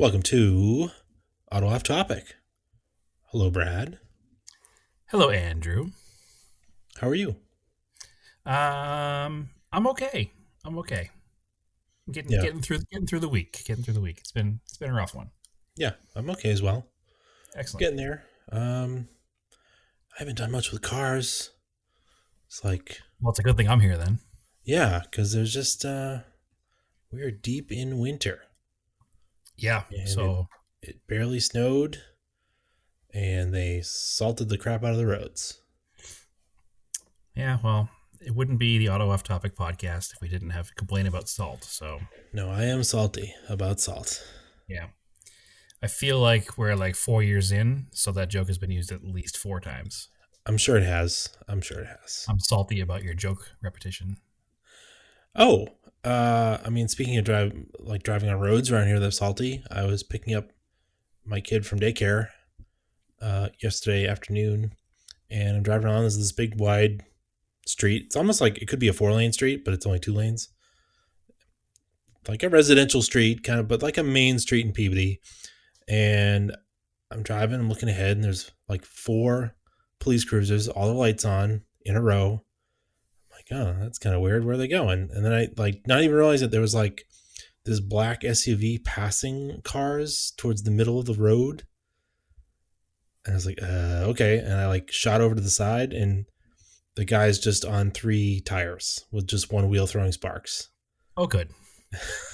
Welcome to Auto Off Topic. Hello, Brad. Hello, Andrew. How are you? I'm okay. I'm okay. Getting Yeah, getting through the week. Getting through the week. It's been a rough one. yeah, I'm okay as well. Excellent. Getting there. I haven't done much with cars. It's like, Well, it's a good thing I'm here then. yeah, because there's just we're deep in winter, Yeah. and it So it barely snowed, and they salted the crap out of the roads. yeah. Well, it wouldn't be the Auto Off Topic podcast if we didn't have to complain about salt. So No, I am salty about salt. yeah, I feel like we're like 4 years in, so that joke has been used at least 4 times. I'm sure it has. I'm sure it has. I'm salty about your joke repetition. Oh, I mean, speaking of driving on roads around here that's salty, I was picking up my kid from daycare yesterday afternoon, and I'm driving on this big wide street. It's almost like it could be a 4-lane street, but it's only 2 lanes, like a residential street, kind of, but like a main street in Peabody. And I'm driving, I'm looking ahead, and there's like 4 police cruisers, all the lights on in a row. I'm like, oh, that's kind of weird. Where are they going? And then I like not even realize that there was like this black SUV passing cars towards the middle of the road. And I was like, okay. And I like shot over to the side, and the guy's just on 3 tires with just one wheel throwing sparks. Oh, good.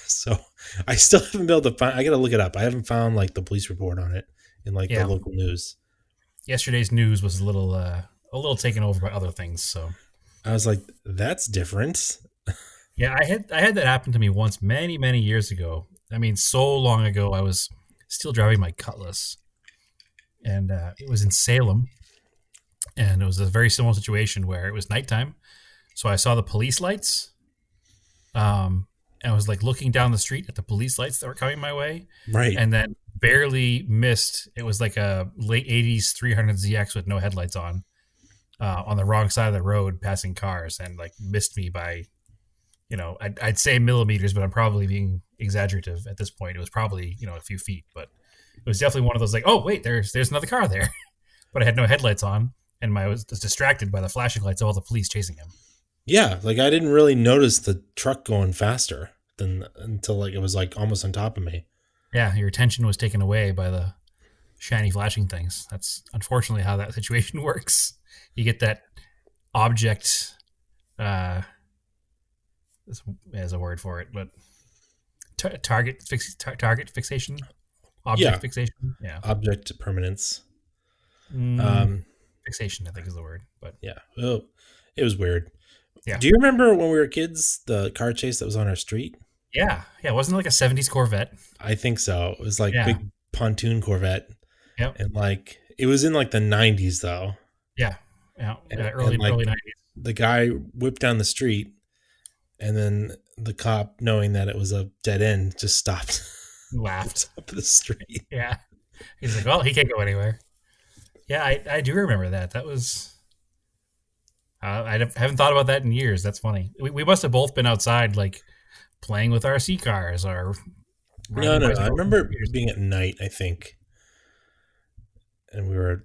So I still haven't been able to find, I got to look it up. I haven't found like the police report on it in like the Yeah. local news. Yesterday's news was a little taken over by other things. So I was like, that's different. yeah, I had that happen to me once many years ago. I mean, so long ago. I was still driving my Cutlass, and it was in Salem, and it was a very similar situation where it was nighttime. So I saw the police lights, and I was like looking down the street at the police lights that were coming my way, Right. and then barely missed. It was like a late '80s 300ZX with no headlights on the wrong side of the road, passing cars, and like missed me by I'd say millimeters, but I'm probably being exaggerative at this point. It was probably, a few feet, but it was definitely one of those like, oh, wait, there's another car there. But I had no headlights on, and I was distracted by the flashing lights of all the police chasing him. Yeah. Like I didn't really notice the truck going faster than until like it was like almost on top of me. Yeah, your attention was taken away by the shiny flashing things. That's unfortunately how that situation works. You get that object, there's a word for it, but target fixation, object Yeah. fixation. Yeah. Object permanence. Mm, Um, fixation, I think, is the word. But yeah. Oh, it was weird. yeah, Do you remember when we were kids, the car chase that was on our street? yeah. Wasn't it like a '70s Corvette? I think so. It was like Yeah. big pontoon Corvette, Yep. and like it was in like the 90s though. Yeah. Yeah. And like Early '90s. the guy whipped down the street, and then the cop, knowing that it was a dead end, just stopped Laughed. up the street. Yeah. He's like, well, he can't go anywhere. Yeah, I do remember that. That was. Haven't thought about that in years. That's funny. We must have both been outside, like playing with RC cars or No, riding no, no. I bicycles. remember being at night, I think, and we were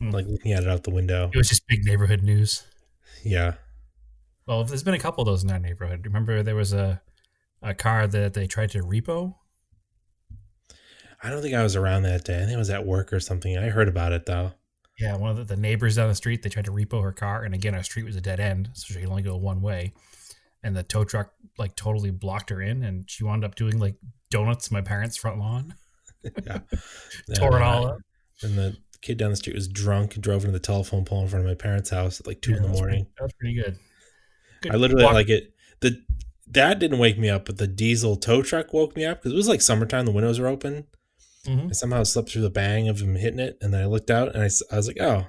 Hmm. like looking at it out the window. It was just big neighborhood news. Yeah. Well, there's been a couple of those in our neighborhood. Remember, there was a car that they tried to repo. I don't think I was around that day. I think I was at work or something. I heard about it though. Yeah, one of the neighbors down the street, they tried to repo her car, and again, our street was a dead end, so she could only go one way. And the tow truck like totally blocked her in, and she wound up doing like donuts in my parents' front lawn, Yeah. tore it all up. And the kid down the street was drunk and drove into the telephone pole in front of my parents' house at like 2 Yeah, in the morning. that was pretty good. I Good literally walk. like it. That didn't wake me up, but the diesel tow truck woke me up because it was like summertime. The windows were open. Hmm. I somehow slept through the bang of him hitting it, and then I looked out and I was like, oh,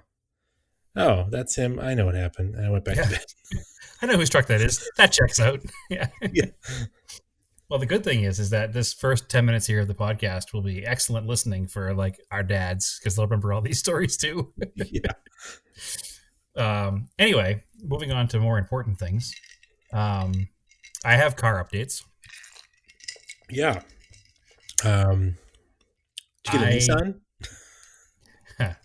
that's him. I know what happened. And I went back Yeah, to bed. I know whose truck that is. That checks out. Yeah. Yeah. Well, the good thing is that this first 10 minutes here of the podcast will be excellent listening for like our dads because they'll remember all these stories too. Yeah. Anyway, moving on to more important things. I have car updates. Yeah. Um, did you get a I Nissan?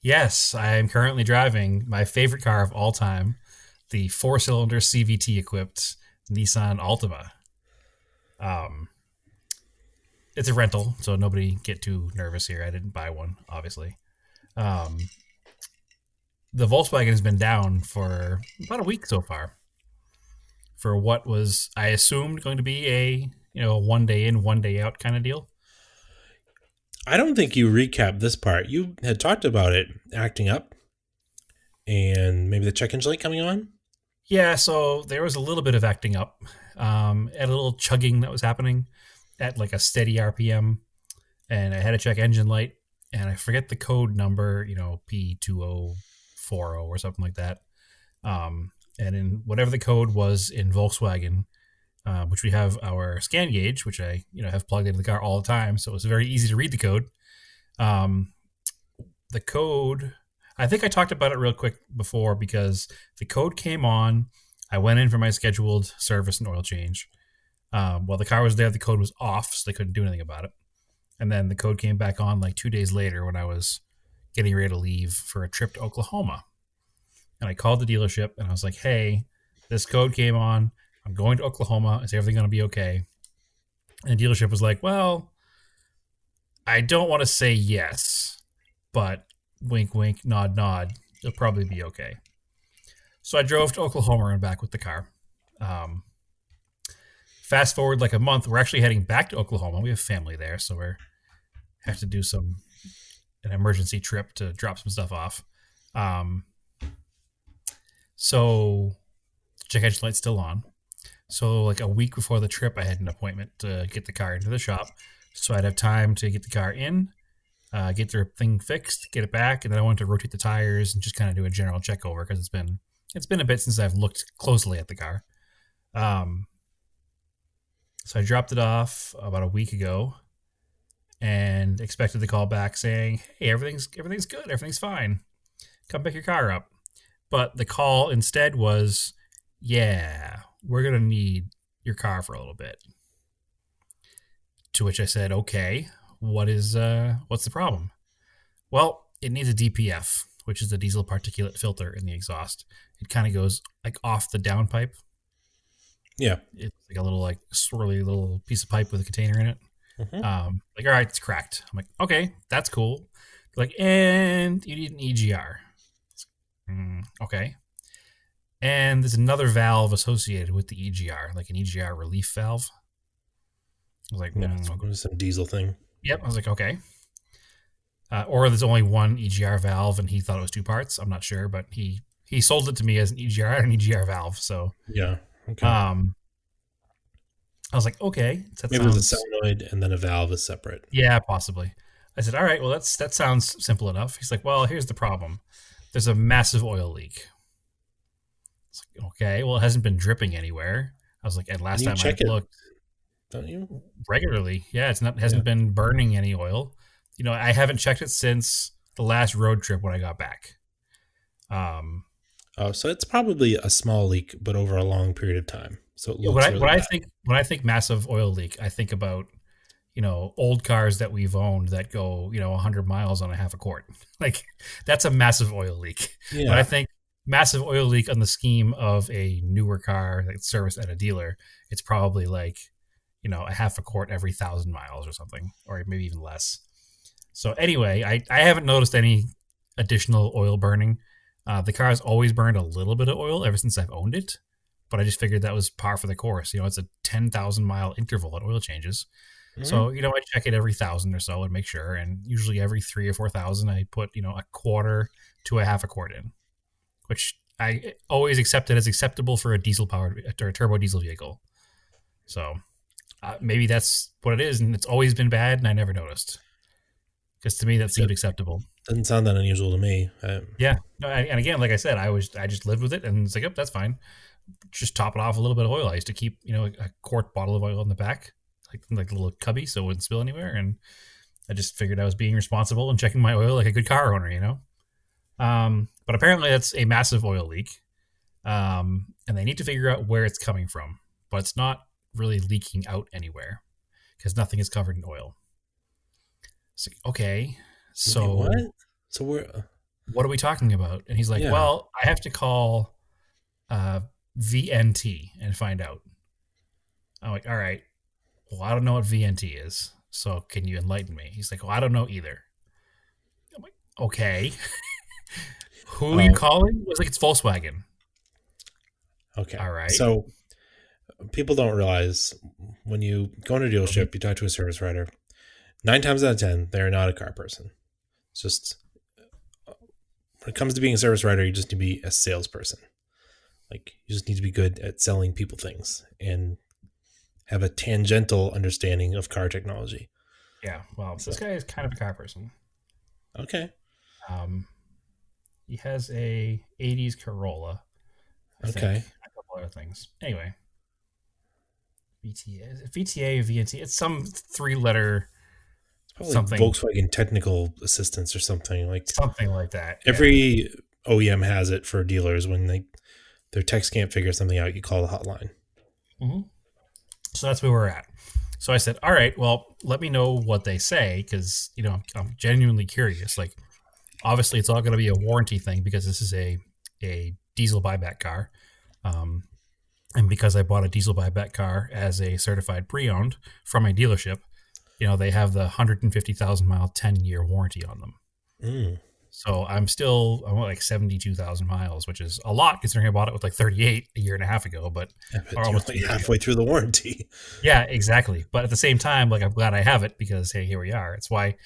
yes, I am currently driving my favorite car of all time, the four-cylinder CVT equipped Nissan Altima. Um, it's a rental, so nobody get too nervous here. I didn't buy one, obviously. Um, the Volkswagen has been down for about a week so far for what was I assumed going to be a one day in, one day out kind of deal. I don't think you recapped this part. You had talked about it acting up and maybe the check engine light coming on. Yeah, so there was a little bit of acting up, at a little chugging that was happening at like a steady RPM, and I had to check engine light, and I forget the code number, P2040 or something like that. And in whatever the code was in Volkswagen, which we have our scan gauge, which I have plugged into the car all the time, so it was very easy to read the code. Um, the code, I think I talked about it real quick before because the code came on. I went in for my scheduled service and oil change. While the car was there, the code was off, so they couldn't do anything about it. And then the code came back on like 2 days later when I was getting ready to leave for a trip to Oklahoma. And I called the dealership and I was like, hey, this code came on. I'm going to Oklahoma. Is everything going to be okay? And the dealership was like, well, I don't want to say yes, but wink, wink, nod, nod. It'll probably be okay. So I drove to Oklahoma and back with the car. Um, Fast forward like a month, we're actually heading back to Oklahoma. We have family there, so we have to do an emergency trip to drop some stuff off. Um, so check engine light's still on. So like a week before the trip, I had an appointment to get the car into the shop, so I'd have time to get the car in, get their thing fixed, get it back, and then I wanted to rotate the tires and just kind of do a general check over because it's been a bit since I've looked closely at the car. Um, so I dropped it off about a week ago and expected the call back saying, "Hey, everything's good, everything's fine. Come pick your car up." But the call instead was, "Yeah, we're gonna need your car for a little bit." To which I said, "Okay, what's the problem?" Well, it needs a DPF, which is the diesel particulate filter in the exhaust. It kind of goes like off the downpipe. Yeah. It's like a little like swirly little piece of pipe with a container in it. Mm-hmm. Like, all right, it's cracked. I'm like, okay, that's cool. Like, and you need an EGR. Okay. And there's another valve associated with the EGR, like an EGR relief valve. I was like, Yeah. It's okay. some diesel thing. Yep. I was like, okay. Or there's only one EGR valve, and he thought it was two parts. I'm not sure, but he sold it to me as an EGR and an EGR valve. So, Yeah. Okay. um, I was like, okay, that Maybe there's a sounds solenoid and then a valve is separate. yeah, possibly. I said, all right, well that sounds simple enough. He's like, well, here's the problem. There's a massive oil leak. It's like, okay, well, it hasn't been dripping anywhere. I was like, and And last you time I check it, looked don't you? regularly, yeah, it's not Yeah. hasn't been burning any oil. I haven't checked it since the last road trip when I got back. Um, Oh, so it's probably a small leak, but over a long period of time. So it yeah, when looks I really when I bad. think when I think massive oil leak, I think about old cars that we've owned that go 100 miles on a half a quart. Like that's a massive oil leak. But I Yeah. think massive oil leak on the scheme of a newer car that's serviced at a dealer, it's probably like a half a quart every 1,000 miles or something, or maybe even less. So anyway, I haven't noticed any additional oil burning. The car has always burned a little bit of oil ever since I've owned it, but I just figured that was par for the course. It's a 10,000 mile interval at oil changes. Hmm. So, I check it every 1,000 or so and make sure. And usually every 3 or 4,000, I put, a quarter to a half a quart in, which I always accepted as acceptable for a diesel powered or a turbo diesel vehicle. So maybe that's what it is. And it's always been bad and I never noticed because to me that That seemed acceptable. doesn't sound that unusual to me. Yeah. No, and again, like I said, I just lived with it and it's like, yep, that's fine. Just top it off a little bit of oil. I used to keep, a quart bottle of oil in the back, like a little cubby so it wouldn't spill anywhere. And I just figured I was being responsible and checking my oil like a good car owner. But apparently that's a massive oil leak. And they need to figure out where it's coming from, but it's not really leaking out anywhere. because nothing is covered in oil. It's like, okay, Wait, what? so So we're what are we talking about? And he's like, yeah. well, I have to call uh, VNT and find out. I'm like, all right, well, I don't know what VNT is. So can you enlighten me? He's like, well, I don't know either. I'm like, okay. Who are you Oh, calling? It was like, it's Volkswagen. okay. All right. So people don't realize when you go in a Mhm. dealership, you talk to a service writer. 9 times out of 10, they're not a car person. It's just when it comes to being a service writer, you just need to be a salesperson. Like you just need to be good at selling people things and have a tangential understanding of car technology. Yeah. Well, this So guy is kind of a car person. okay, Um, he has a 80s Corolla, I think, okay, a couple other things. Anyway, VTA, is it VTA or VNT? It's some three-letter it's probably like something, Volkswagen Technical Assistance or something. Like something like that. Yeah. every OEM has it for dealers when their techs can't figure something out. You call the hotline. hmm So that's where we're at. So I said, all right, well, let me know what they say because I'm genuinely curious. Like, obviously, it's all going to be a warranty thing because this is a diesel buyback car. Um, and because I bought a diesel buyback car as a certified pre-owned from a dealership, they have the 150,000 mile 10-year warranty on them. Mm, So I'm like 72,000 miles, which is a lot considering I bought it with like 38 a year and a half ago, I or bet you're almost only 2 years ago. halfway through the warranty. Yeah, exactly. But at the same time, like I'm glad I have it because hey, here we are. It's why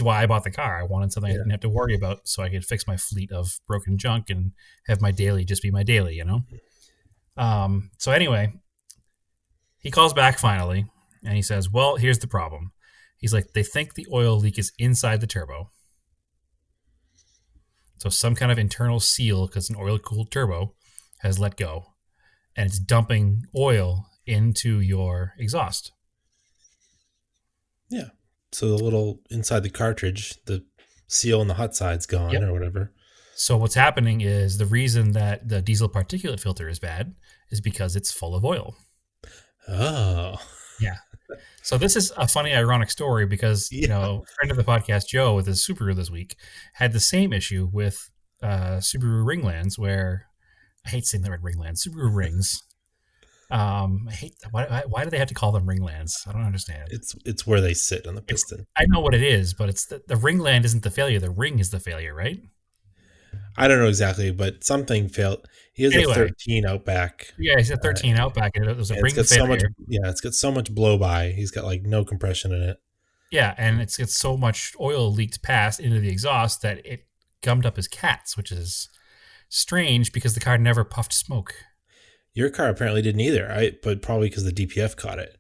I bought the car. I wanted something I Yeah. didn't have to worry about, so I could fix my fleet of broken junk and have my daily just be my daily. So anyway, he calls back finally, and he says, "Well, here's the problem." He's like, "They think the oil leak is inside the turbo, so some kind of internal seal because an oil-cooled turbo has let go, and it's dumping oil into your exhaust." Yeah. So the little inside the cartridge, the seal on the hot side's gone Yep. or whatever. So what's happening is the reason that the diesel particulate filter is bad is because it's full of oil. Oh. Yeah. So this is a funny, ironic story because Yeah. a friend of the podcast, Joe, with his Subaru this week, had the same issue with Subaru Ringlands, where I hate saying the word Ringlands, Subaru Rings. I hate why do they have to call them Ringlands? I don't understand. It's where they sit on the It's piston. I know what it is, but it's the Ringland isn't the failure. The ring is the failure, right? I don't know exactly, but something failed. He has a Anyway, 13 Outback, yeah, he's a uh, 13 Outback, and it was a and it's ring got so much. failure. Yeah, it's got so much blow by. He's got like no compression in it. Yeah, and it's so much oil leaked past into the exhaust that it gummed up his cats, which is strange because the car never puffed smoke. Your car apparently didn't either. But probably because the DPF caught it.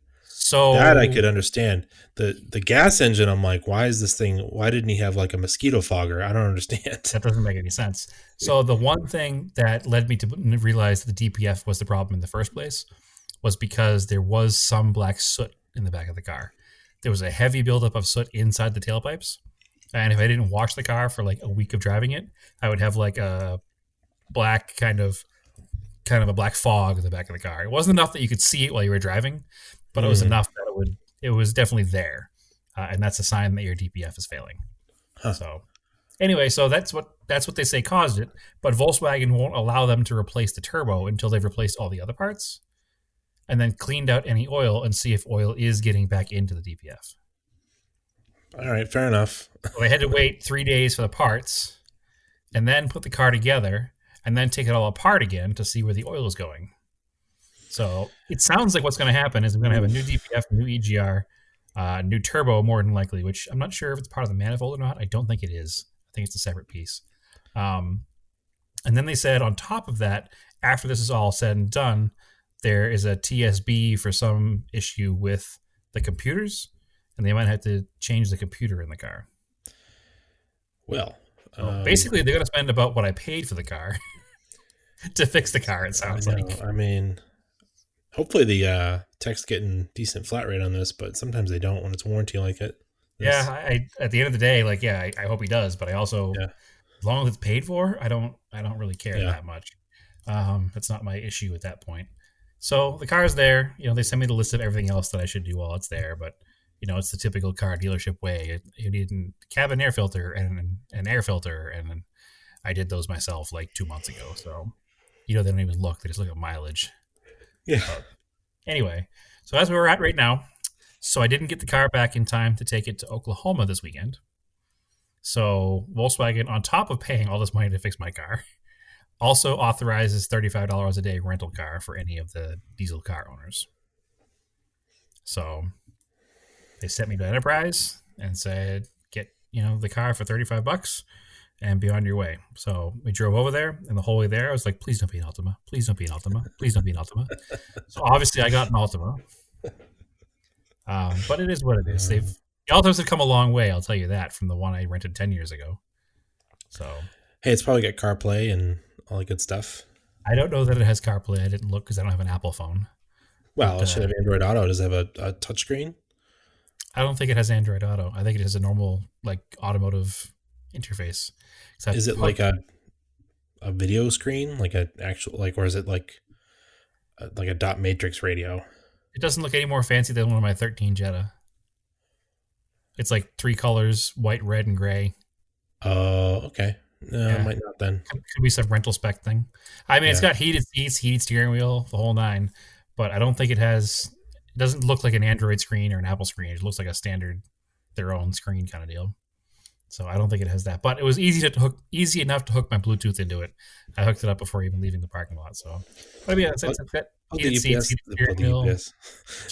That I So could understand. The gas engine, I'm like, why is this thing? Why didn't he have like a mosquito fogger? I don't understand. that doesn't make any sense. So the one thing that led me to realize that the DPF was the problem in the first place was because there was some black soot in the back of the car. There was a heavy buildup of soot inside the tailpipes. And if I didn't wash the car for like a week of driving it, I would have like a black kind of a black fog in the back of the car. It wasn't enough that you could see it while you were driving, but it was Mm, enough that it was definitely there, and that's a sign that your DPF is failing. huh. So anyway, so that's what they say caused it, but Volkswagen won't allow them to replace the turbo until they've replaced all the other parts and then cleaned out any oil and see if oil is getting back into the DPF. All right, fair enough. So they had to wait 3 days for the parts and then put the car together and then take it all apart again to see where the oil is going. So it sounds like what's going to happen is I'm going to have a new Oof. DPF, new EGR, new turbo more than likely, which I'm not sure if it's part of the manifold or not. I don't think it is. I think it's a separate piece. Um, and then they said on top of that, after this is all said and done, there is a TSB for some issue with the computers, and they might have to change the computer in the car. Well, So um, basically, they're going to spend about what I paid for the car to fix the car. It I sounds know. like. I mean, hopefully the tech's getting decent flat rate on this, but sometimes they don't when it's warranty like it. Yeah, This, I at the end of the day, like, yeah, I hope he does, but I also, yeah, as long as it's paid for, I don't really care yeah. that much. That's not my issue at that point. So the car's there. They send me the list of everything else that I should do while it's there, but it's the typical car dealership way. You need a cabin air filter and an air filter, and I did those myself like 2 months ago. So they don't even look; they just look at mileage. Yeah. But anyway, so that's where we're at right now. So I didn't get the car back in time to take it to Oklahoma this weekend. So Volkswagen, on top of paying all this money to fix my car, also authorizes $35 a day rental car for any of the diesel car owners. So they sent me to Enterprise and said, get the car for $35 and be on your way. So we drove over there, and the whole way there, I was like, please don't be an Altima. Please don't be an Altima. Please don't be an Altima. So obviously I got an Altima. But it is what it is. The Altimas have come a long way, I'll tell you that, from the one I rented 10 years ago. So Hey, it's probably got CarPlay and all that good stuff. I don't know that it has CarPlay. I didn't look because I don't have an Apple phone. Well, But it should have Android Auto. Does it have a touchscreen? I don't think it has Android Auto. I think it has a normal automotive interface. Is it like a video screen, like a actual or is it like a dot matrix radio? It doesn't look any more fancy than one of my 13 Jetta. It's like 3 colors: white, red, and gray. Oh, okay. No, Yeah. it might not then. Could be some rental spec thing. I mean, It's got heated seats, heated steering wheel, the whole nine. But I don't think it has. It doesn't look like an Android screen or an Apple screen. It looks like a standard, their own screen kind of deal. So I don't think it has that. But it was easy enough to hook my Bluetooth into it. I hooked it up before even leaving the parking lot. So, but yeah, it's got Put heated the seats, UPS, heated put steering the wheel, UPS,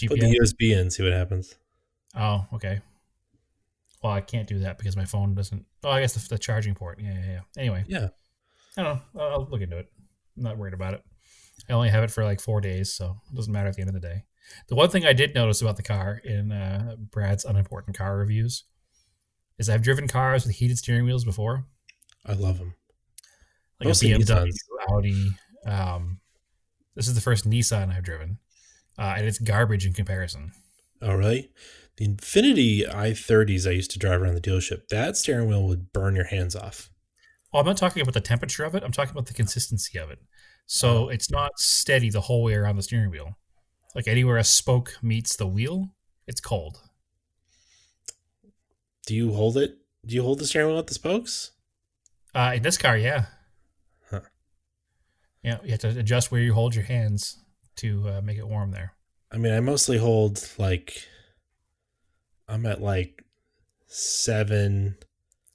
put the GPS. USB in, see what happens. Oh, okay. Well, I can't do that because my phone doesn't. Oh, I guess the charging port. Yeah. Anyway, Yeah. I don't know. I'll look into it. I'm not worried about it. I only have it for like 4 days, so it doesn't matter at the end of the day. The one thing I did notice about the car in Brad's unimportant car reviews is I've driven cars with heated steering wheels before, I love them. like Mostly a BMW, Nissans. Audi. This is the first Nissan I've driven, and it's garbage in comparison. Oh, really? The Infinity i30s I used to drive around the dealership, that steering wheel would burn your hands off. Well, I'm not talking about the temperature of it. I'm talking about the consistency of it. So Oh. it's not steady the whole way around the steering wheel. Like anywhere a spoke meets the wheel, it's cold. Do you hold it? Do you hold the steering wheel at the spokes? In this car, yeah. Huh. Yeah, you have to adjust where you hold your hands to make it warm there. I mean, I mostly hold I'm at 7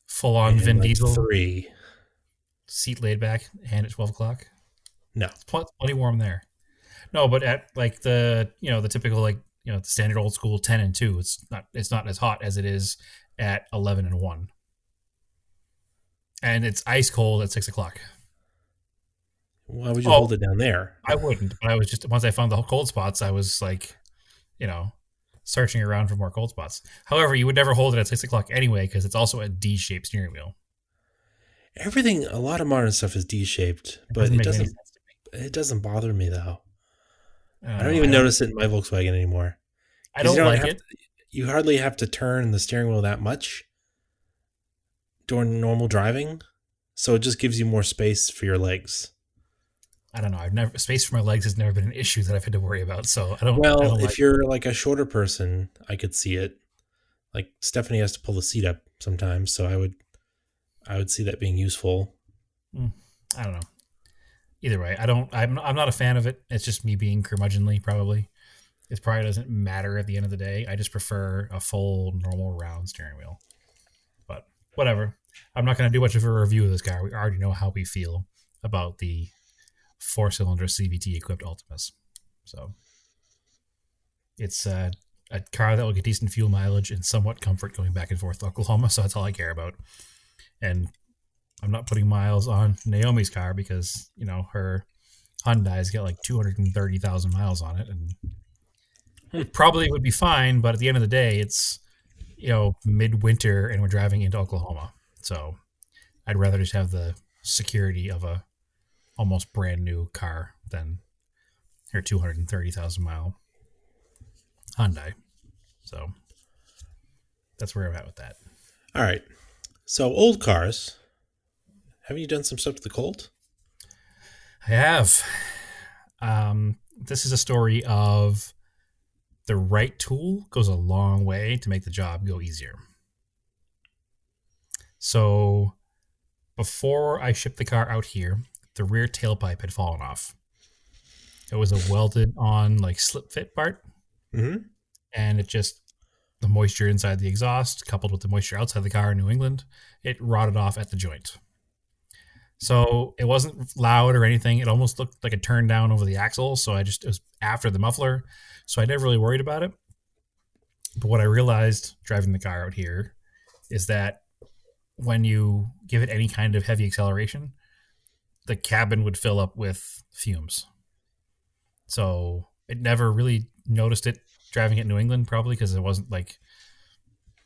Full on and Vin Diesel, 3. seat laid back, hand at 12 o'clock. No. It's plenty warm there. No, but at like the typical the standard old school 10 and 2, it's not as hot as it is at 11 and 1. And it's ice cold at 6 o'clock. Why would you hold it down there? I wouldn't, but I was just, once I found the cold spots, I was like, searching around for more cold spots. However, you would never hold it at 6 o'clock anyway, because it's also a D-shaped steering wheel. A lot of modern stuff is D-shaped, but Doesn't make any sense to me. it doesn't bother me though. I don't know. even notice it in my Volkswagen anymore. I don't like it. You hardly have to turn the steering wheel that much during normal driving, so it just gives you more space for your legs. I don't know. Space for my legs has never been an issue that I've had to worry about. So I don't. Well, if you're like a shorter person, I could see it. Like Stephanie has to pull the seat up sometimes, so I would see that being useful. I don't know. Either way, I'm not a fan of it. It's just me being curmudgeonly, probably. It probably doesn't matter at the end of the day. I just prefer a full, normal, round steering wheel. But whatever. I'm not going to do much of a review of this car. We already know how we feel about the 4-cylinder CVT equipped Altimas. So it's a car that will get decent fuel mileage and somewhat comfort going back and forth to Oklahoma. So that's all I care about. And I'm not putting miles on Naomi's car because, her Hyundai's got like 230,000 miles on it, and it probably would be fine. But at the end of the day, it's, midwinter and we're driving into Oklahoma. So I'd rather just have the security of a almost brand new car than her 230,000 mile Hyundai. So that's where I'm at with that. All right. So old cars. Haven't you done some stuff to the Colt? I have. This is a story of the right tool goes a long way to make the job go easier. So before I shipped the car out here, the rear tailpipe had fallen off. It was a welded on like slip fit part, Mm-hmm. and it just the moisture inside the exhaust coupled with the moisture outside the car in New England, it rotted off at the joint. So it wasn't loud or anything. It almost looked like a turn down over the axle. So it was after the muffler. So I never really worried about it. But what I realized driving the car out here is that when you give it any kind of heavy acceleration, the cabin would fill up with fumes. So it never really noticed it driving it in New England, probably because it wasn't like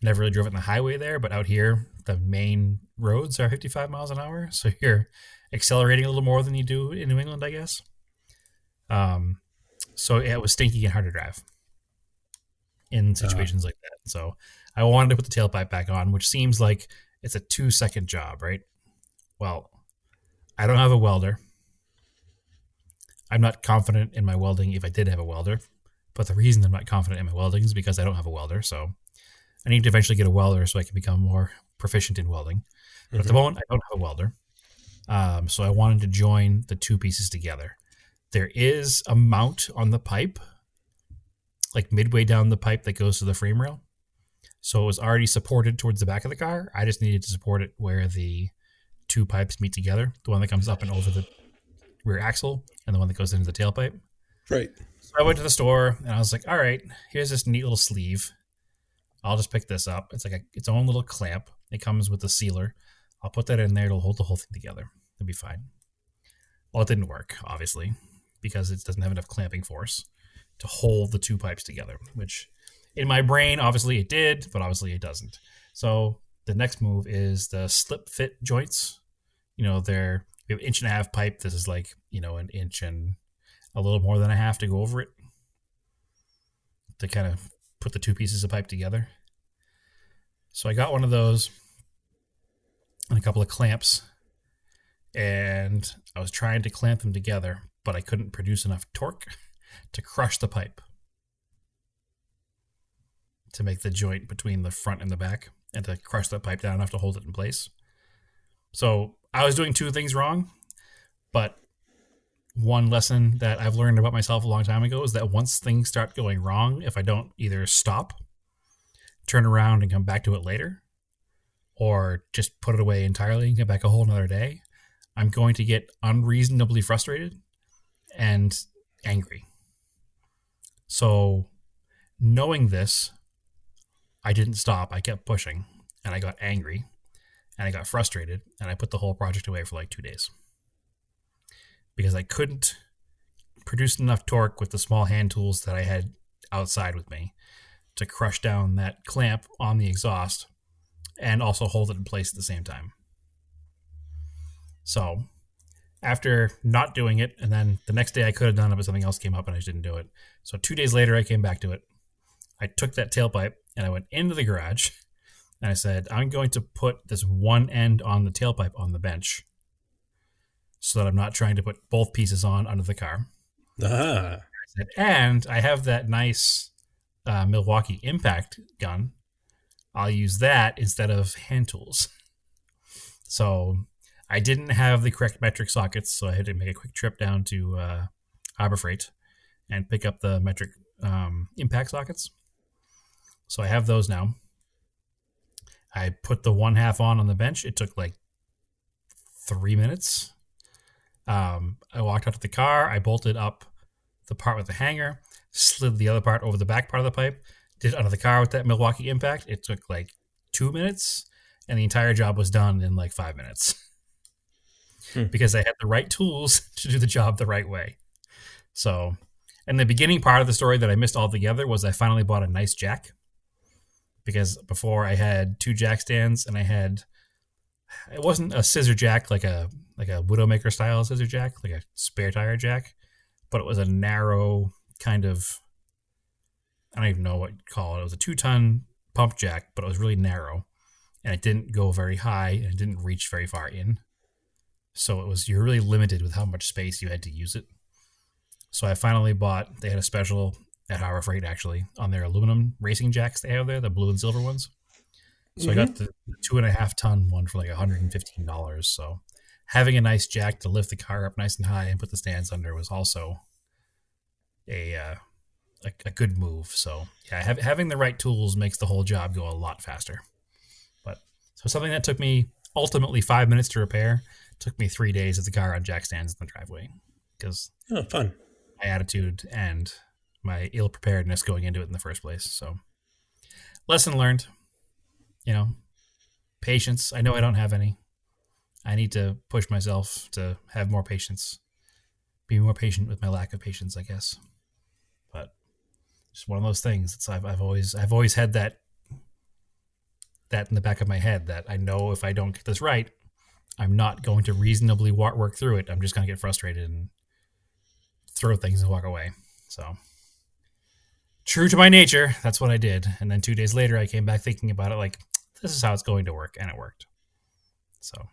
never really drove it in the highway there. But out here, the main roads are 55 miles an hour. So you're accelerating a little more than you do in New England, I guess. Um, so it was stinky and hard to drive in Uh, situations like that. So I wanted to put the tailpipe back on, which seems like it's a 2-second job, right? Well, I don't have a welder. I'm not confident in my welding if I did have a welder. But the reason I'm not confident in my welding is because I don't have a welder. So I need to eventually get a welder so I can become more proficient in welding. But at the mm-hmm. moment, I don't have a welder. So I wanted to join the two pieces together. There is a mount on the pipe, like midway down the pipe that goes to the frame rail. So it was already supported towards the back of the car. I just needed to support it where the two pipes meet together, the one that comes up and over the rear axle and the one that goes into the tailpipe. Right. So I went to the store and I was like, all right, here's this neat little sleeve. I'll just pick this up. It's like its own little clamp. It comes with a sealer. I'll put that in there. It'll hold the whole thing together. It'll be fine. Well, it didn't work, obviously, because it doesn't have enough clamping force to hold the two pipes together, which in my brain, obviously it did, but obviously it doesn't. So the next move is the slip fit joints. We have an inch and a half pipe. This is like, an inch and a little more than a half to go over it to kind of put the two pieces of pipe together. So I got one of those and a couple of clamps, and I was trying to clamp them together, but I couldn't produce enough torque to crush the pipe to make the joint between the front and the back and to crush that pipe down enough to hold it in place. So I was doing two things wrong, but one lesson that I've learned about myself a long time ago is that once things start going wrong, if I don't either stop, turn around and come back to it later, or just put it away entirely and get back a whole another day, I'm going to get unreasonably frustrated and angry. So knowing this, I didn't stop. I kept pushing and I got angry and I got frustrated and I put the whole project away for like 2 days because I couldn't produce enough torque with the small hand tools that I had outside with me to crush down that clamp on the exhaust and also hold it in place at the same time. So after not doing it, and then the next day I could have done it, but something else came up and I just didn't do it. So 2 days later, I came back to it. I took that tailpipe and I went into the garage and I said, I'm going to put this one end on the tailpipe on the bench so that I'm not trying to put both pieces on under the car. Ah. I said, and I have that nice Milwaukee impact gun. I'll use that instead of hand tools. So I didn't have the correct metric sockets, so I had to make a quick trip down to Harbor Freight and pick up the metric impact sockets. So I have those now. I put the one half on the bench. It took like 3 minutes. I walked out to the car. I bolted up the part with the hanger, slid the other part over the back part of the pipe, did it under the car with that Milwaukee impact. It took like 2 minutes, and the entire job was done in like 5 minutes Hmm. because I had the right tools to do the job the right way. So, and the beginning part of the story that I missed altogether was I finally bought a nice jack because before I had two jack stands and it wasn't a scissor jack like a Widowmaker style scissor jack, like a spare tire jack, but it was a narrow kind of, I don't even know what you'd call it. It was a 2-ton pump jack, but it was really narrow and it didn't go very high and it didn't reach very far in. So you're really limited with how much space you had to use it. So I finally bought, they had a special at Harbor Freight actually on their aluminum racing jacks they have there, the blue and silver ones. So I got Mm-hmm. the 2.5 ton one for like $115. So having a nice jack to lift the car up nice and high and put the stands under was also a a good move. So yeah, having the right tools makes the whole job go a lot faster. But so something that took me ultimately 5 minutes to repair took me 3 days of the car on jack stands in the driveway because Oh, fun. my attitude and my ill preparedness going into it in the first place. So lesson learned. You know, patience. I know I don't have any. I need to push myself to have more patience, be more patient with my lack of patience, I guess. But just one of those things. I've always had that in the back of my head that I know if I don't get this right, I'm not going to reasonably work through it. I'm just going to get frustrated and throw things and walk away. So true to my nature, that's what I did. And then 2 days later, I came back thinking about it like, this is how it's going to work, and it worked. So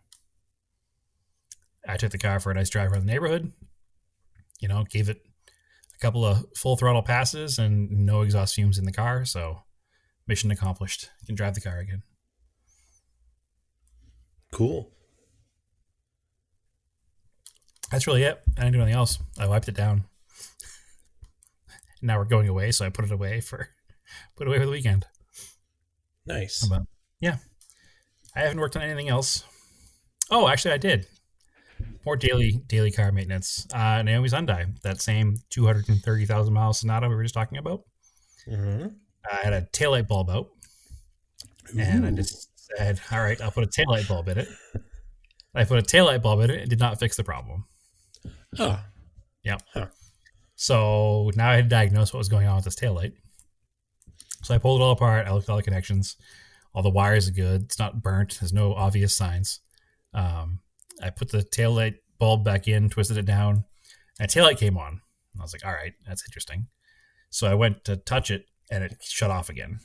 I took the car for a nice drive around the neighborhood. Gave it a couple of full throttle passes and no exhaust fumes in the car. So mission accomplished. You can drive the car again. Cool. That's really it. I didn't do anything else. I wiped it down. Now we're going away, so I put it away for the weekend. Nice. But yeah, I haven't worked on anything else. Oh, actually, I did. More daily car maintenance. Naomi's Hyundai, that same 230,000 mile Sonata we were just talking about. Mm-hmm. I had a taillight bulb out, and I Ooh. just said, "All right, I'll put a taillight bulb in it." I put a taillight bulb in it. It did not fix the problem. Oh. Yep. Huh. So now I had to diagnose what was going on with this taillight. So I pulled it all apart. I looked at all the connections. All the wires are good. It's not burnt. There's no obvious signs. I put the taillight bulb back in, twisted it down, and a taillight came on. I was like, all right, that's interesting. So I went to touch it, and it shut off again.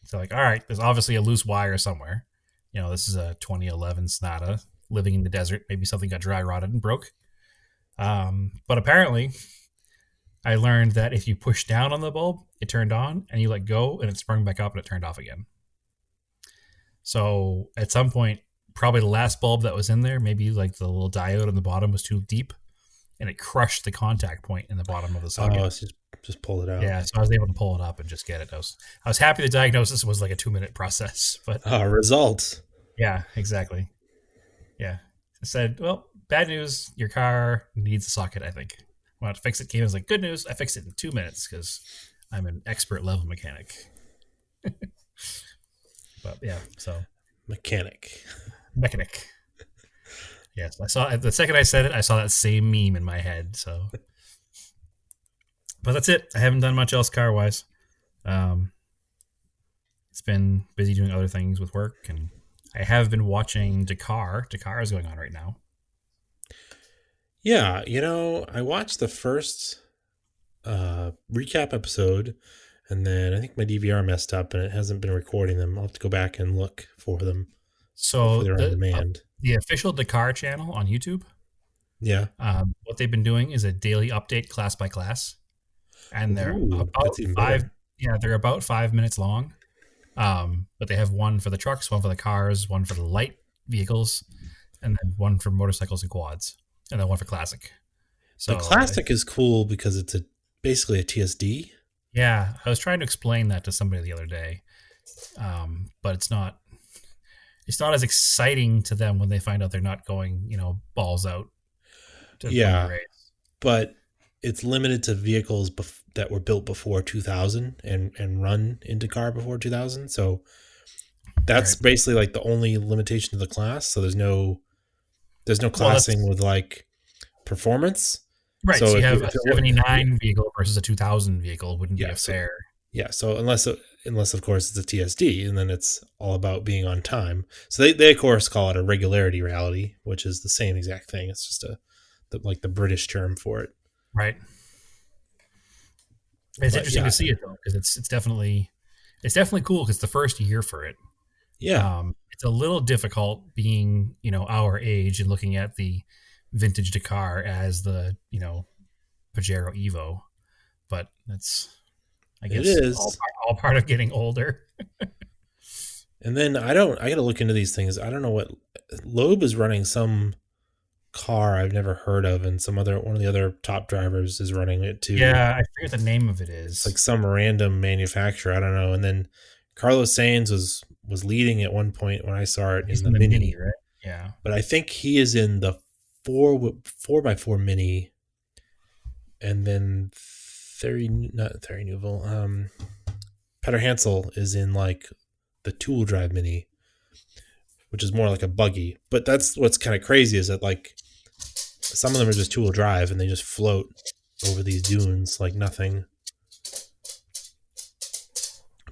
So like, all right, there's obviously a loose wire somewhere. This is a 2011 Sonata living in the desert. Maybe something got dry rotted and broke. But apparently, I learned that if you push down on the bulb, it turned on, and you let go, and it sprung back up, and it turned off again. So at some point, probably the last bulb that was in there, maybe like the little diode on the bottom was too deep, and it crushed the contact point in the bottom of the Oh, socket. it's just pull it out. Yeah, so I was able to pull it up and just get it. I was happy the diagnosis was like a 2-minute process, but Results. yeah, exactly. Yeah, I said, well, bad news, your car needs a socket. I think. When I to fix it, came as like good news. I fixed it in 2 minutes because I'm an expert level mechanic. But yeah, so Mechanic. mechanic. Yes, I saw the second I said it, I saw that same meme in my head. So, but that's it. I haven't done much else car wise. Um, it's been busy doing other things with work, and I have been watching Dakar. Dakar is going on right now. Yeah, I watched the first recap episode, and then I think my DVR messed up and it hasn't been recording them. I'll have to go back and look for them. So Hopefully they're on demand. the official Dakar channel on YouTube, Yeah. what they've been doing is a daily update class by class, and they're Ooh, about that's even five. better. Yeah, they're about 5 minutes long. But they have one for the trucks, one for the cars, one for the light vehicles, and then one for motorcycles and quads, and then one for classic. The So classic is cool because it's basically a TSD. yeah, I was trying to explain that to somebody the other day, but it's not. It's not as exciting to them when they find out they're not going, balls out to win the Yeah, race. but it's limited to vehicles that were built before 2000 and run into car before 2000. So that's Right. basically like the only limitation to the class. So there's no Well, classing that's with like performance. right. So So you if have a you're yeah, 79 vehicle versus a 2000 vehicle wouldn't be yeah, a so fair. yeah, so unless of course it's a TSD, and then it's all about being on time. So they of course call it a regularity rally, which is the same exact thing. It's just like the British term for it. Right. It's But interesting yeah, to see it though because it's definitely cool because it's the first year for it. yeah, It's a little difficult being, our age and looking at the vintage Dakar as the, Pajero Evo, but I It guess is. all part of getting older. And then I got to look into these things. I don't know what Loeb is running some car I've never heard of, and some other one of the other top drivers is running it too. Yeah, I forget the name of it It's like is. some random manufacturer. I don't know. And then Carlos Sainz was leading at one point when I saw it in He's the in the mini, mini, right? Yeah. but I think he is in the four by four mini, and then not Thierry Neuville. Peter Hansel is in like the two-wheel drive mini, which is more like a buggy. But that's what's kind of crazy is that like some of them are just two-wheel drive and they just float over these dunes like nothing.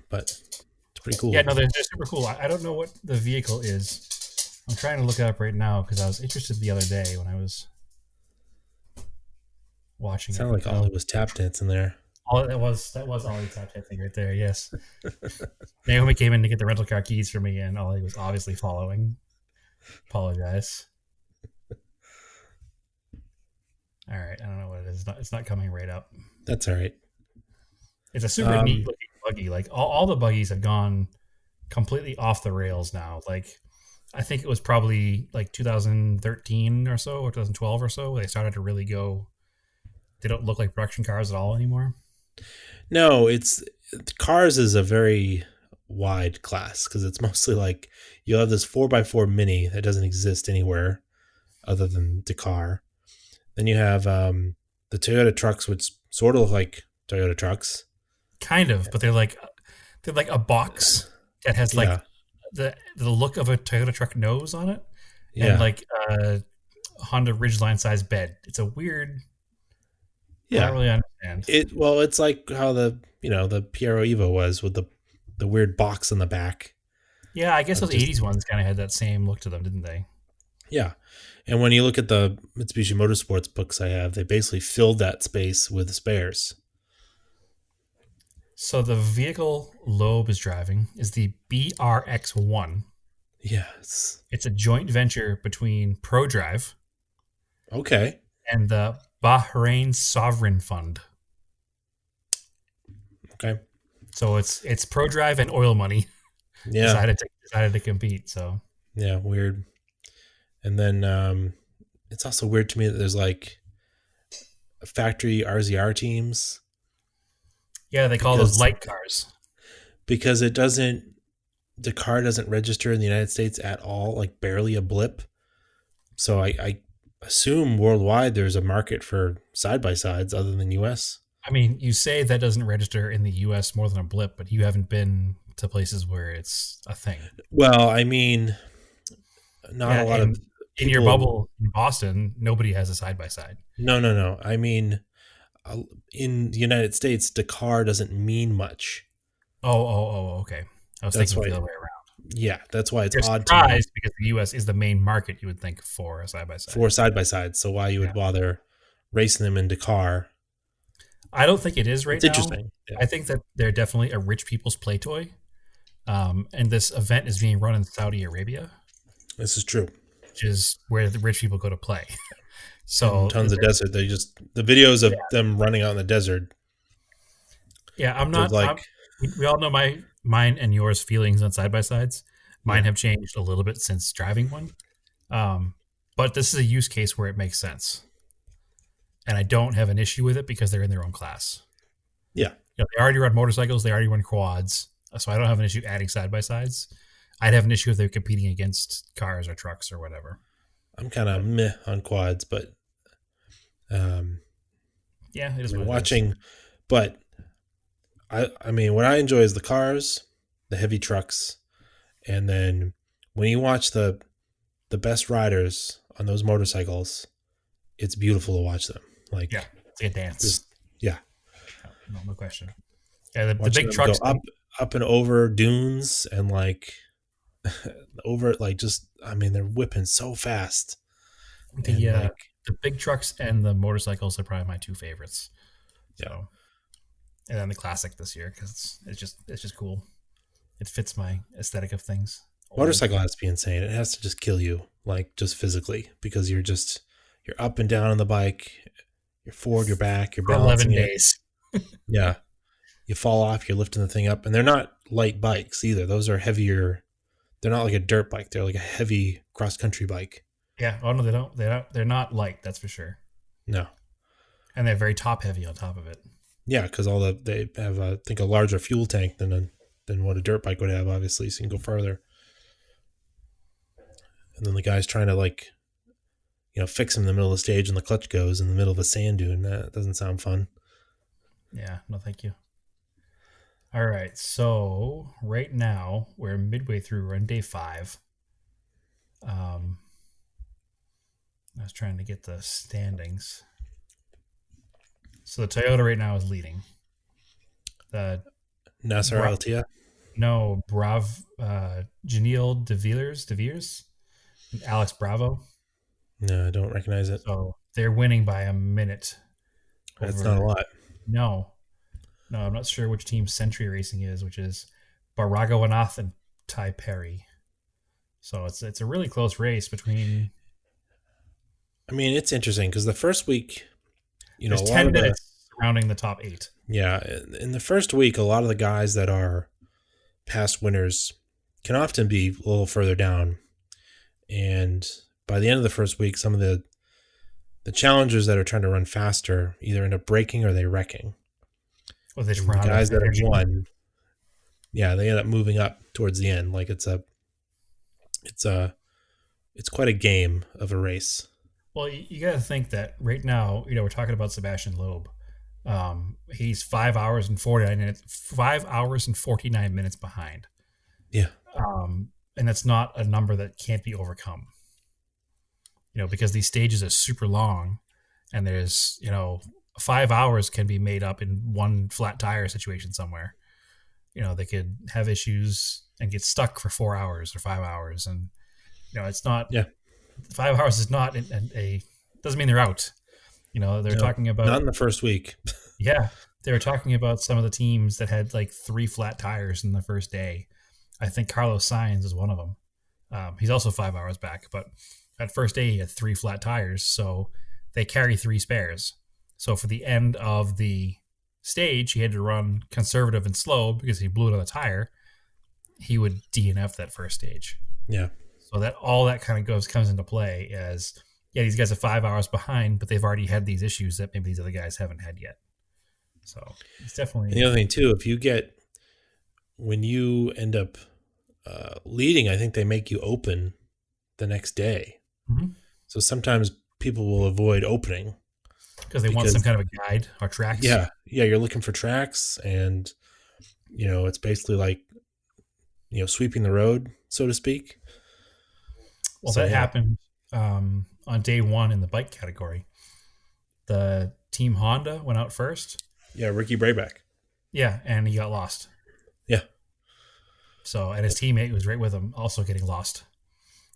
But it's pretty Yeah, cool. no, they're super cool. I don't know what the vehicle is. I'm trying to look it up right now because I was interested the other day when I was watching it. Sounded like Ollie was tap dancing there. Oh, that was Ollie tap dancing right there. Yes, Naomi came in to get the rental car keys for me, and Ollie was obviously following. Apologize. All right, I don't know what it is. It's not coming right up. That's all right. It's a super Um, neat looking buggy. Like all the buggies have gone completely off the rails now. Like I think it was probably like 2013 or so, or 2012 or so, where they started to really go. They don't look like production cars at all anymore. no, it's cars is a very wide class because it's mostly like you'll have this four by four mini that doesn't exist anywhere other than Dakar. Then you have the Toyota trucks, which sort of look like Toyota trucks. Kind of, but they're like a box that has like Yeah, the look of a Toyota truck nose on it, and yeah, like a Honda Ridgeline size bed. It's a weird. I don't yeah. really understand. It's like how the Piero Evo was with the weird box in the back Yeah, I guess of those just '80s ones kind of had that same look to them, didn't they? yeah. And when you look at the Mitsubishi Motorsports books I have, they basically filled that space with spares. So the vehicle Loeb is driving is the BRX1. Yes. It's a joint venture between ProDrive Okay. and the Bahrain Sovereign Fund. Okay. So it's ProDrive and oil money Yeah. decided to compete. So Yeah. Weird. And then it's also weird to me that there's like factory RZR teams yeah, they call those because light cars. it doesn't the car doesn't register in the United States at all, like barely a blip. So I assume worldwide there's a market for side by sides other than US. I mean, you say that doesn't register in the U.S. more than a blip, but you haven't been to places where it's a thing. Well, I mean, not Yeah, a lot of in your people. bubble in Boston, nobody has a side by side. No, no, no. I mean, in the United States, Dakar doesn't mean much. Okay. I was That's thinking why, the other way around. yeah, that's why it's You're odd to me surprised because the U.S. is the main market. You would think for a side by side. for side by sides. So why you Yeah, would bother racing them in Dakar? I don't think it is right It's now. interesting. Yeah, I think that they're definitely a rich people's play toy. And this event is being run in Saudi Arabia, this is true. which is where the rich people go to play. And So tons of desert. They just the videos yeah, of them running out in the desert. yeah. I'm They're not. like, We all know mine and yours feelings on side by sides. Mine yeah, have changed a little bit since driving one, um, but this is a use case where it makes sense, and I don't have an issue with it because they're in their own class. yeah. They already run motorcycles, they already run quads, so I don't have an issue adding side by sides. I'd have an issue if they're competing against cars or trucks or whatever. I'm kind of But meh on quads, but um, yeah, it I is mean, what it is. watching, but I mean, what I enjoy is the cars, the heavy trucks, and then when you watch the best riders on those motorcycles, it's beautiful to watch them. Yeah, Like it's like a dance. just yeah, No question. Yeah, the watching big them go trucks. up and over dunes and like over like just I mean they're whipping so fast and The like the big trucks and the motorcycles are probably my two favorites. yeah, So, and then the classic this year because it's just cool. It fits my aesthetic of things. Old. motorcycle has to be insane. It has to just kill you like just physically because you're up and down on the bike, you're forward, you're back, you're For 11 balancing it. days. Yeah. you fall off, you're lifting the thing up, and they're not light bikes either. Those are heavier. They're not like a dirt bike. They're like a heavy cross country bike. Yeah. Oh no, they don't. They're not light. That's for sure. No, And they're very top heavy on top of it. yeah, because they have I think a larger fuel tank than what a dirt bike would have. Obviously, so you can go farther. And then the guy's trying to like fix him in the middle of the stage, and the clutch goes in the middle of a sand dune. That doesn't sound fun. Yeah. No, thank you. All right. So right now we're midway through. We're on day 5. Um, I was trying to get the standings. So the Toyota right now is leading. The Nasser Bra- Altia. no Janelle De Vries, and Alex Bravo. No, I don't recognize it. So they're winning by a minute That's not a over. lot. No, no, I'm not sure which team Century Racing is, which is Baragawanath and Ty Perry. So it's a really close race between. I mean, it's interesting because the first week, a There's lot 10 of the minutes surrounding the top 8. yeah, in the first week, a lot of the guys that are past winners can often be a little further down, and by the end of the first week, some of the challengers that are trying to run faster either end up breaking or they wrecking. Well, they just And run the out of guys that have energy. won, yeah, they end up moving up towards the end. Like it's a it's quite a game of a race. Well, you got to think that right now, we're talking about Sebastian Loeb. He's 5 hours and 49 minutes, 5 hours and 49 minutes behind. Yeah, And that's not a number that can't be overcome. Because these stages are super long, and there's 5 hours can be made up in one flat tire situation somewhere. They could have issues and get stuck for 4 hours or 5 hours, and it's not yeah. 5 hours is not a doesn't mean they're out. They're No, talking not about. in the first week. Yeah, they were talking about some of the teams that had like 3 flat tires in the first day. I think Carlos Sainz is one of them. He's also 5 hours back, but that first day he had 3 flat tires, so they carry 3 spares. So for the end of the stage, he had to run conservative and slow because he blew another tire. He would DNF that first stage. Yeah, So that all that kind of comes into play as these guys are 5 hours behind, but they've already had these issues that maybe these other guys haven't had yet. So it's definitely. and the other thing too, when you end up leading, I think they make you open the next day. Mhm. So sometimes people will avoid opening Because they want some because kind of a guide or tracks. yeah, you're looking for tracks, and it's basically like sweeping the road, so to speak. Well, So that yeah, happened on day 1 in the bike category. The team Honda went out first. yeah, Ricky Brayback. Yeah, and he got lost. Yeah, So, and his teammate who was right with him also getting lost.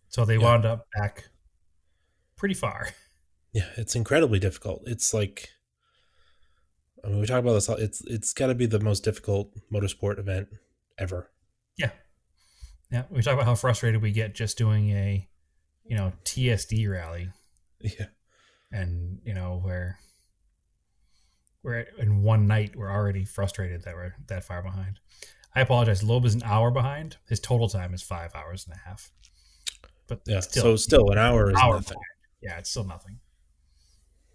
So they yeah, wound up back pretty far. yeah. It's incredibly difficult. It's like, I mean, we talk about this. It's got to be the most difficult motorsport event ever. Yeah. Yeah. We talk about how frustrated we get just doing a, TSD rally, Yeah, and, where we're in one night, we're already frustrated that we're that far behind. I apologize. Loeb is an hour behind. His total time is 5 hours and a half. But yeah. still, So still, an hour an is hour nothing. behind. Yeah, it's still nothing.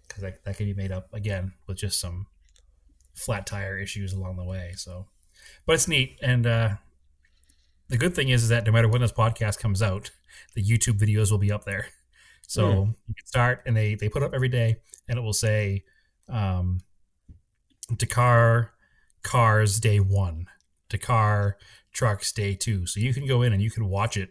Because that can be made up, again, with just some flat tire issues along the way. So, but it's neat. And the good thing is that no matter when this podcast comes out, the YouTube videos will be up there. So Hmm. you can start, and they put up every day, and it will say um, Dakar Cars Day 1, Dakar Trucks Day 2. So you can go in and you can watch it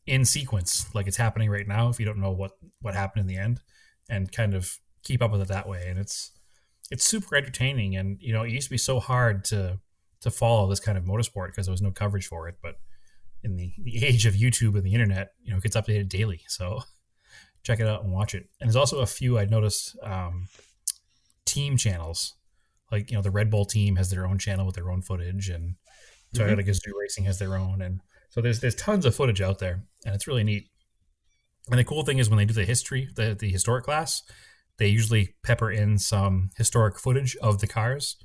in sequence, like it's happening right now, if you don't know what happened in the end, and kind of keep up with it that way. And it's super entertaining. And it used to be so hard to follow this kind of motorsport because there was no coverage for it. But in the age of YouTube and the internet, it gets updated daily. So check it out and watch it. And there's also a few I noticed team channels, like the Red Bull team has their own channel with their own footage, and Mm-hmm. Toyota Gazoo Racing has their own, and so there's tons of footage out there, and it's really neat. And the cool thing is when they do the historic class, they usually pepper in some historic footage of the cars,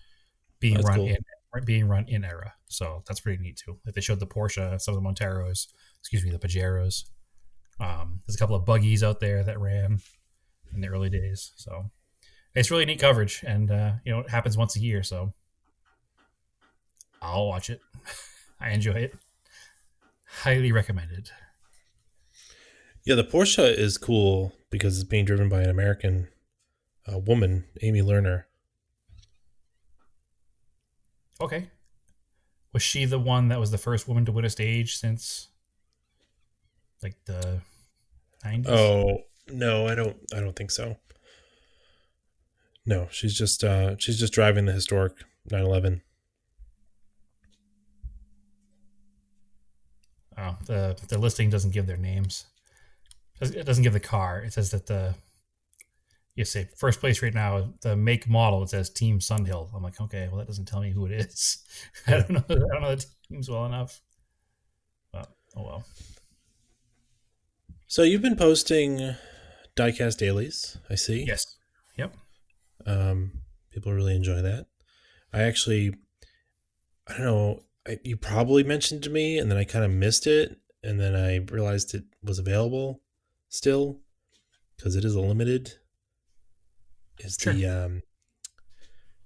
being That's run cool. in being run in era. So that's pretty neat too. Like they showed the Porsche, some of the Monteros, excuse me, the Pajeros. There's a couple of buggies out there that ran in the early days. So it's really neat coverage, and it happens once a year, so I'll watch it. I enjoy it. Highly recommended. Yeah, the Porsche is cool because it's being driven by an American woman, Amy Lerner. Okay, was she the one that was the first woman to win a stage since like the 90s? Oh no, I don't think so. No, she's just driving the historic 911. Oh, the listing doesn't give their names. It doesn't give the car. It says that you say first place right now, the make model. It says Team Sunhill. I'm like, okay, well that doesn't tell me who it is. I Yeah. don't know. I don't know the teams well enough. But oh well. So you've been posting diecast dailies, I see. Yes. Yep. People really enjoy that. I actually, I don't know, you probably mentioned to me, and then I kind of missed it, and then I realized it was available still because it is a limited. Is Sure. the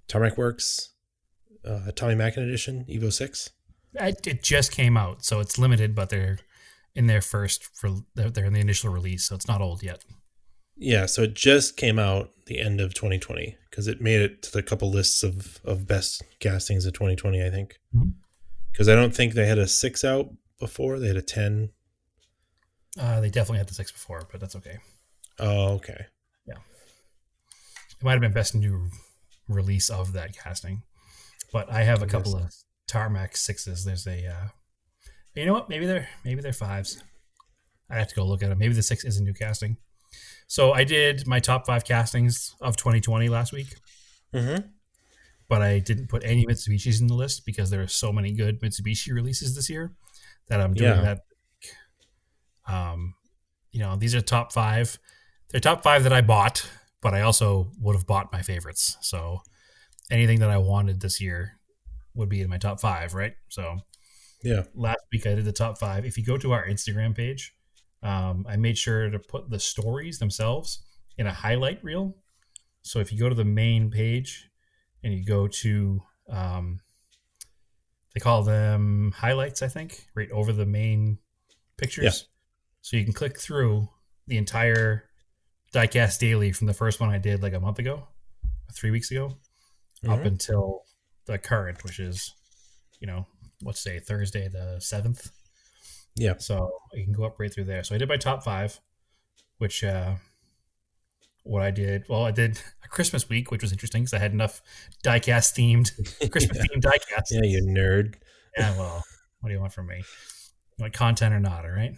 Tarmac Works Tommy Mackin edition Evo 6? It just came out, so it's limited, but they're in their first. They're in the initial release, so it's not old yet. Yeah, so it just came out the end of 2020 because it made it to the couple lists of best castings of 2020, I think. Mhm. Because I don't think they had a 6 out before, they had a 10. They definitely had the six before, but that's okay. Oh, okay. Yeah, it might have been best new release of that casting, but I have a I guess. couple of tarmac sixes. There's a, you know what? Maybe they're fives. I have to go look at it. Maybe the six is a new casting. So I did my top five castings of 2020 last week, Mm-hmm. but I didn't put any Mitsubishis in the list because there are so many good Mitsubishi releases this year that I'm doing Yeah. that. Um, these are top five. They're top five that I bought, but I also would have bought my favorites. So anything that I wanted this year would be in my top five, right? So Yeah. last week I did the top five. If you go to our Instagram page, I made sure to put the stories themselves in a highlight reel. So if you go to the main page and you go to, they call them highlights, I think, right over the main Yeah. pictures. So you can click through the entire diecast daily from the first one I did like a month ago, 3 weeks ago, up Mm-hmm. until the current, which is, let's say Thursday the 7th. Yeah. So you can go up right through there. So I did my top five, which what I did, well, I did a Christmas week, which was interesting because I had enough diecast themed, Christmas Yeah. themed diecast. Yeah, you nerd. Yeah, well, what do you want from me? You want content or not? All right.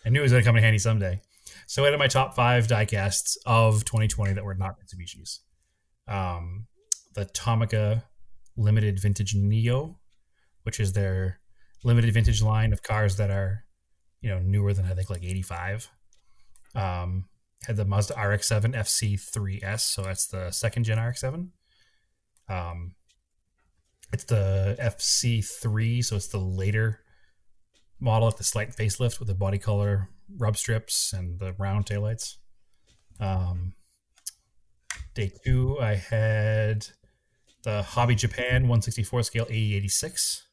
I knew it was going to come in handy someday. So I did my top five diecasts of 2020 that were not Mitsubishis. The Tomica Limited Vintage Neo, which is their limited vintage line of cars that are, newer than I think like 85. Had the Mazda RX-7 FC3S, so that's the second gen RX-7. Um, it's the FC3, so it's the later model with the slight facelift with the body color rub strips and the round taillights. Um, Day two, I had the Hobby Japan 164 scale 8086,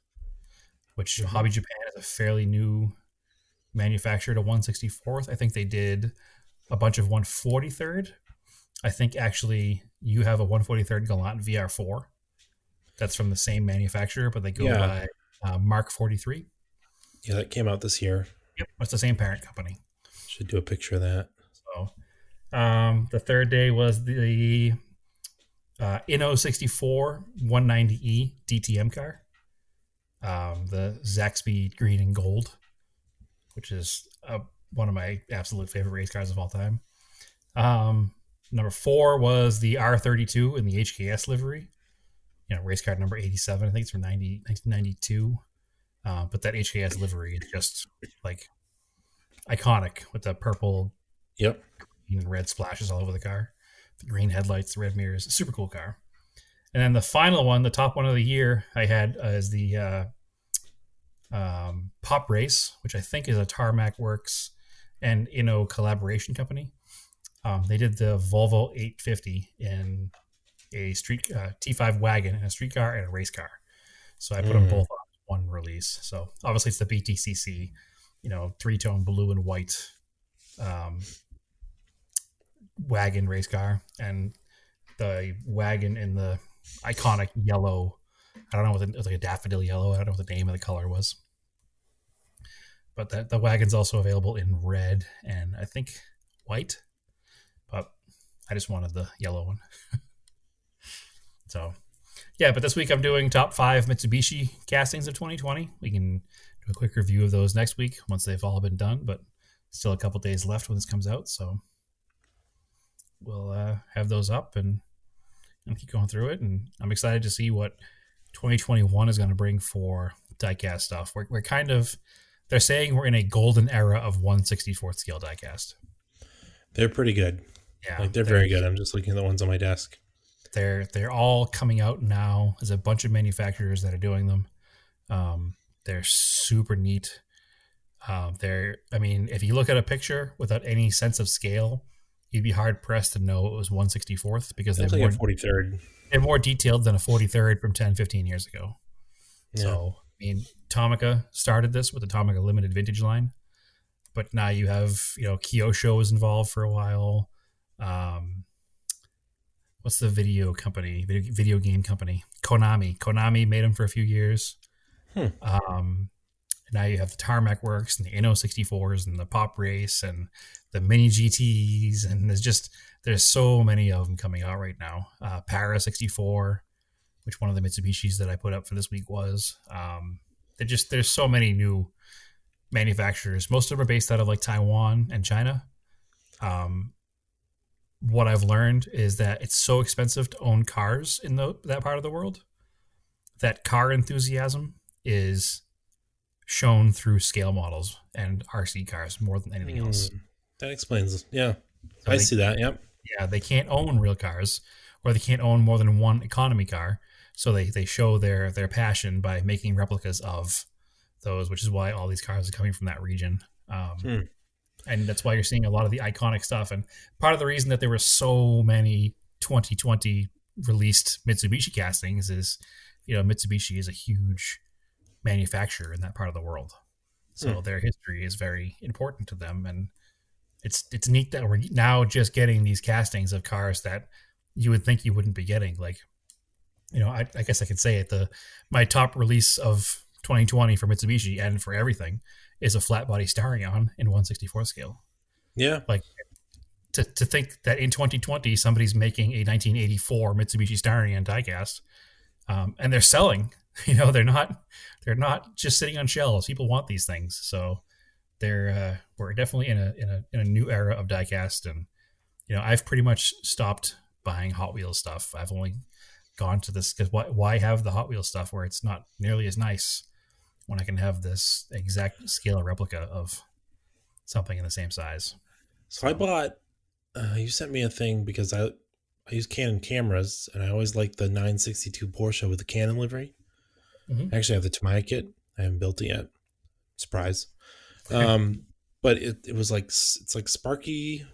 which Mm-hmm. Hobby Japan is a fairly new manufacturer to 164th. I think they did a bunch of 143rd. I think actually you have a 143rd Galant VR4 that's from the same manufacturer, but they go Yeah. by Mark 43. Yeah, that came out this year. Yep, it's the same parent company. Should do a picture of that. So the third day was the Inno 64 190E DTM car, the Zaxby Green and Gold, which is one of my absolute favorite race cars of all time. Number four was the R32 in the HKS livery. Race car number 87. I think it's from 1992. But that HKS livery is just like iconic with the purple Yep. and red splashes all over the car. The green headlights, the red mirrors. Super cool car. And then the final one, the top one of the year, I had is the Pop Race, which I think is a Tarmac Works and Inno collaboration company. They did the Volvo 850 in a street T5 wagon, and a street car, and a race car. So I put them Mm. both on one release. So obviously it's the BTCC, three-tone blue and white um, wagon race car, and the wagon in the iconic yellow. I don't know what it was, like a daffodil yellow. I don't know what the name of the color was, but the wagon's also available in red and I think white. But I just wanted the yellow one. So yeah, but this week I'm doing top 5 Mitsubishi castings of 2020. We can do a quick review of those next week once they've all been done, but still a couple days left when this comes out. So we'll have those up and keep going through it. And I'm excited to see what 2021 is going to bring for diecast stuff. We're kind of, they're saying we're in a golden era of 1/64th scale diecast. They're pretty good. Yeah, Like they're very good. I'm just looking at the ones on my desk. they're all coming out now. There's a bunch of manufacturers that are doing them. They're super neat. I mean, if you look at a picture without any sense of scale, you'd be hard pressed to know it was 1/64th because It looks like a 43rd. they're more detailed than a 43rd from 10, 15 years ago. Yeah. So, I mean, Tomica started this with the Tomica Limited Vintage line, but now you have, Kyosho was involved for a while. Um, what's the video game company? Konami. Konami made them for a few years. Hmm. Now you have the Tarmac Works and the Inno 64s and the Pop Race and the Mini GTs, and there's so many of them coming out right now. Para 64, which one of the Mitsubishis that I put up for this week was. There's so many new manufacturers. Most of them are based out of like Taiwan and China. What I've learned is that it's so expensive to own cars in that part of the world that car enthusiasm is shown through scale models and RC cars more than anything else. That explains. Yeah. So I see that. Yep. they can't own real cars, or they can't own more than one economy car. So they show their passion by making replicas of those, which is why all these cars are coming from that region. And that's why you're seeing a lot of the iconic stuff. And part of the reason that there were so many 2020 released Mitsubishi castings is, Mitsubishi is a huge manufacturer in that part of the world. So their history is very important to them. And it's neat that we're now just getting these castings of cars that you would think you wouldn't be getting. Like, I guess I could say it. My top release of 2020 for Mitsubishi and for everything is a flat body Starion in 1/64 scale. Yeah. Like, to think that in 2020 somebody's making a 1984 Mitsubishi Starion diecast, and they're selling. They're not just sitting on shelves. People want these things, so we're definitely in a new era of diecast. And I've pretty much stopped buying Hot Wheels stuff. I've only gone to this because why have the Hot Wheels stuff where it's not nearly as nice when I can have this exact scale replica of something in the same size. So I bought. You sent me a thing because I use Canon cameras, and I always like the 962 Porsche with the Canon livery. Mm-hmm. I actually have the Tamiya kit. I haven't built it yet. Surprise. But it was like it's like Sparky,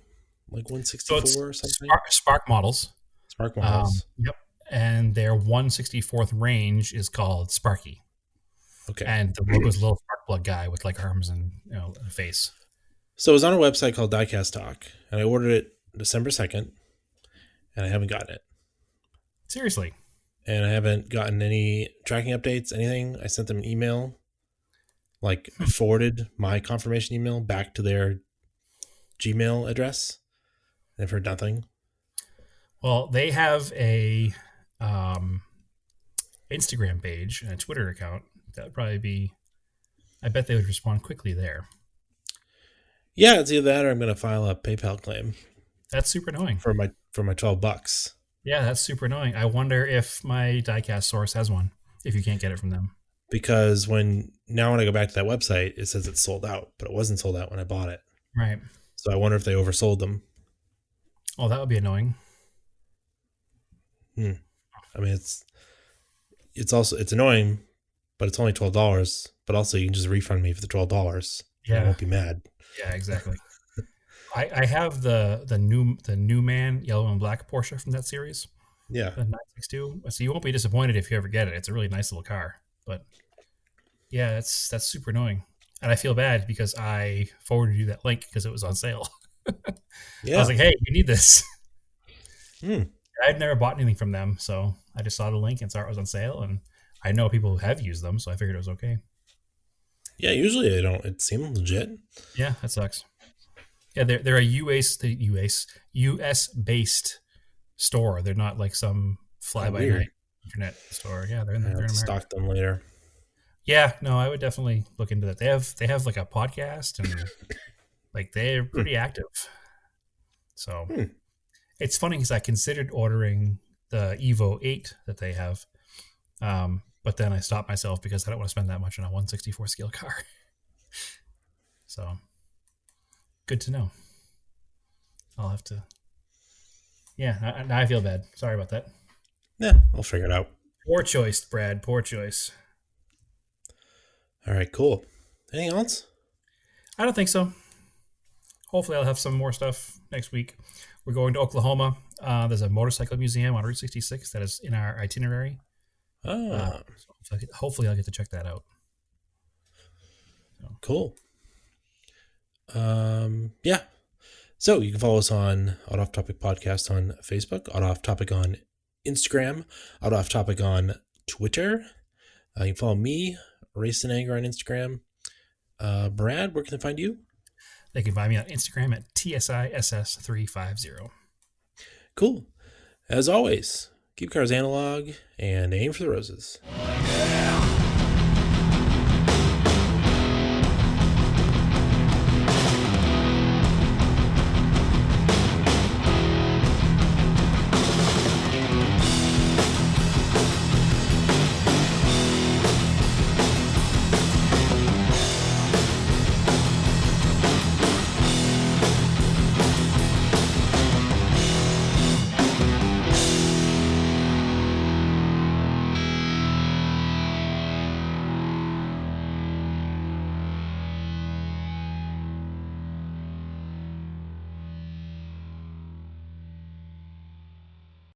like 164 So or something. Spark models. Spark models. Yep. And their 1/64th range is called Sparky. Okay. And the logo's a little spark plug guy with like arms and a face. So it was on a website called Diecast Talk, and I ordered it December 2nd, and I haven't gotten it. Seriously. And I haven't gotten any tracking updates, anything. I sent them an email. Like, I forwarded my confirmation email back to their Gmail address. I've heard nothing. Well, they have a Instagram page and a Twitter account. That would probably be. I bet they would respond quickly there. Yeah, it's either that or I'm going to file a PayPal claim. That's super annoying. For my $12. Yeah, that's super annoying. I wonder if my diecast source has one. If you can't get it from them. Because when I go back to that website, it says it's sold out, but it wasn't sold out when I bought it. Right. So I wonder if they oversold them. Oh, that would be annoying. I mean, it's annoying, but it's only $12. But also, you can just refund me for the $12, and I Yeah, won't be mad. yeah, exactly. I have the new man yellow and black Porsche from that series, Yeah, the 962. So you won't be disappointed if you ever get it. It's a really nice little car. But yeah, that's super annoying. And I feel bad because I forwarded you that link because it was on sale. I was yeah. like, "Hey, you need this." Hmm. I'd never bought anything from them, so I just saw the link and saw it was on sale, and I know people who have used them, so I figured it was okay. Yeah, usually they don't. It seems legit. Yeah, that sucks. Yeah, they're a US based store. They're not like some fly Oh, by night weird. internet store. Yeah, I they're have in to America. stalk them later. Yeah, no, I would definitely look into that. They have like a podcast and like they're Hmm. pretty active. So Hmm. it's funny because I considered ordering the Evo 8 that they have, but then I stopped myself because I don't want to spend that much on a 164 scale car. So good to know. I'll have to. Yeah, now I feel bad. Sorry about that. Yeah, I'll figure it out. Poor choice, Brad. Poor choice. All right, cool. Anything else? I don't think so. Hopefully, I'll have some more stuff next week. We're going to Oklahoma. There's a motorcycle museum on Route 66 that is in our itinerary. Ah, So hopefully, I'll get to check that out. So, cool. Yeah. So you can follow us on Auto Off Topic Podcast on Facebook, Auto Off Topic on Instagram, Auto Off Topic on Twitter. You can follow me, Race and Anger on Instagram. Brad, where can they find you? they can find me on Instagram at TSISS350. Cool. As always, keep cars analog and aim for the roses.